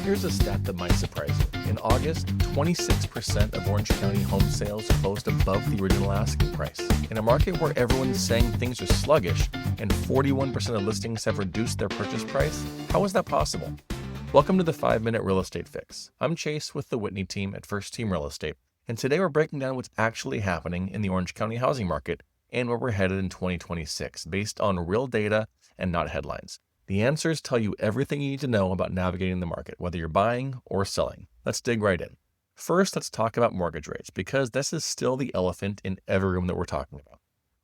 Here's a stat that might surprise you. In August, 26% of Orange County home sales closed above the original asking price. In a market where everyone's saying things are sluggish and 41% of listings have reduced their purchase price, how is that possible? Welcome to the 5-Minute Real Estate Fix. I'm Chase with the Whitney team at First Team Real Estate, and today we're breaking down what's actually happening in the Orange County housing market and where we're headed in 2026 based on real data and not headlines. The answers tell you everything you need to know about navigating the market, whether you're buying or selling. Let's dig right in. First, let's talk about mortgage rates, because this is still the elephant in every room that we're talking about.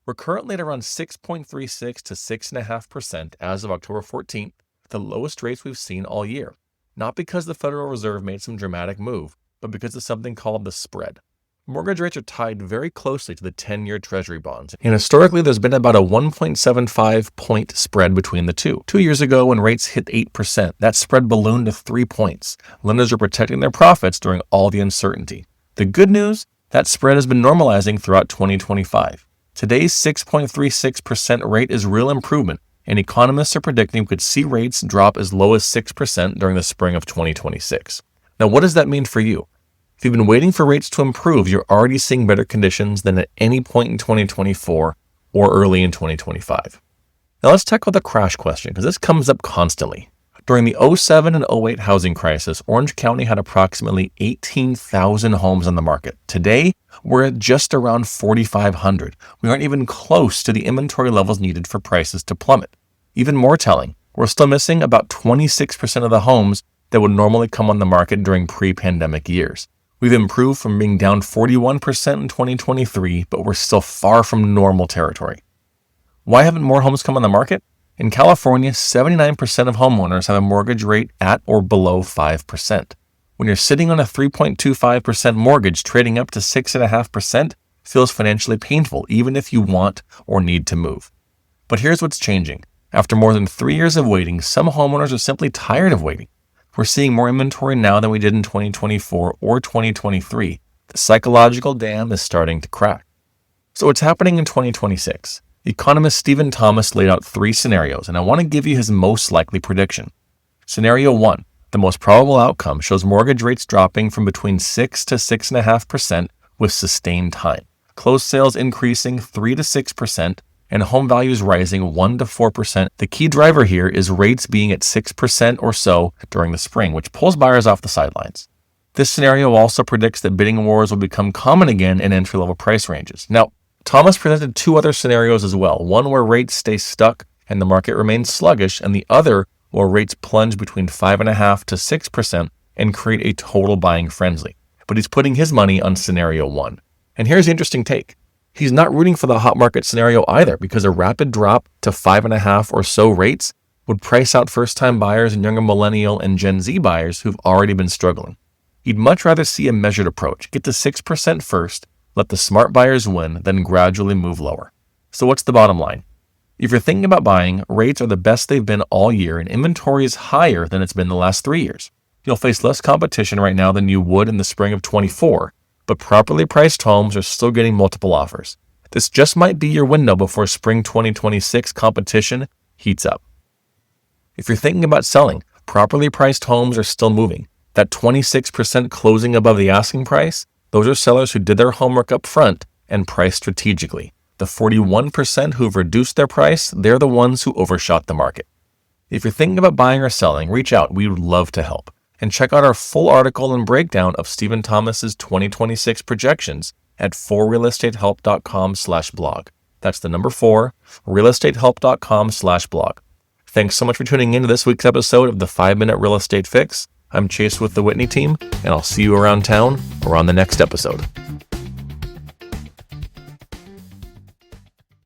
We're currently at around 6.36 to 6.5% as of October 14th, the lowest rates we've seen all year. Not because the Federal Reserve made some dramatic move, but because of something called the spread. Mortgage rates are tied very closely to the 10-year Treasury bonds, and historically there's been about a 1.75 point spread between the two. 2 years ago, when rates hit 8%, that spread ballooned to 3 points. Lenders are protecting their profits during all the uncertainty. The good news, that spread has been normalizing throughout 2025. Today's 6.36% rate is real improvement, and economists are predicting we could see rates drop as low as 6% during the spring of 2026. Now, what does that mean for you? If you've been waiting for rates to improve, you're already seeing better conditions than at any point in 2024 or early in 2025. Now let's tackle the crash question, because this comes up constantly. During the 07 and 08 housing crisis, Orange County had approximately 18,000 homes on the market. Today, we're at just around 4,500. We aren't even close to the inventory levels needed for prices to plummet. Even more telling, we're still missing about 26% of the homes that would normally come on the market during pre-pandemic years. We've improved from being down 41% in 2023, but we're still far from normal territory. Why haven't more homes come on the market? In California, 79% of homeowners have a mortgage rate at or below 5%. When you're sitting on a 3.25% mortgage, trading up to 6.5% feels financially painful, even if you want or need to move. But here's what's changing. After more than 3 years of waiting, some homeowners are simply tired of waiting. We're seeing more inventory now than we did in 2024 or 2023. The psychological dam is starting to crack. So what's happening in 2026? Economist Stephen Thomas laid out 3 scenarios, and I want to give you his most likely prediction. Scenario 1, the most probable outcome, shows mortgage rates dropping from between 6 to 6.5% with sustained time. Closed sales increasing 3 to 6%, and home values rising 1 to 4%. The key driver here is rates being at 6% or so during the spring, which pulls buyers off the sidelines. This scenario also predicts that bidding wars will become common again in entry-level price ranges. Now, Thomas presented 2 other scenarios as well, one where rates stay stuck and the market remains sluggish, and the other where rates plunge between 5.5% to 6% and create a total buying frenzy. But he's putting his money on scenario 1. And here's the interesting take. He's not rooting for the hot market scenario either, because a rapid drop to 5.5% or so rates would price out first-time buyers and younger millennial and Gen Z buyers who've already been struggling. He'd much rather see a measured approach, get to 6% first, let the smart buyers win, then gradually move lower. So what's the bottom line? If you're thinking about buying, rates are the best they've been all year, and inventory is higher than it's been the last 3 years. You'll face less competition right now than you would in the spring of 24, but properly priced homes are still getting multiple offers. This just might be your window before spring 2026 competition heats up. If you're thinking about selling, properly priced homes are still moving. That 26% closing above the asking price, those are sellers who did their homework up front and priced strategically. The 41% who've reduced their price, they're the ones who overshot the market. If you're thinking about buying or selling, reach out. We would love to help. And check out our full article and breakdown of Stephen Thomas's 2026 projections at 4realestatehelp.com/blog. That's the number 4, realestatehelp.com/blog. Thanks so much for tuning in to this week's episode of the 5-Minute Real Estate Fix. I'm Chase with the Whitney team, and I'll see you around town or on the next episode.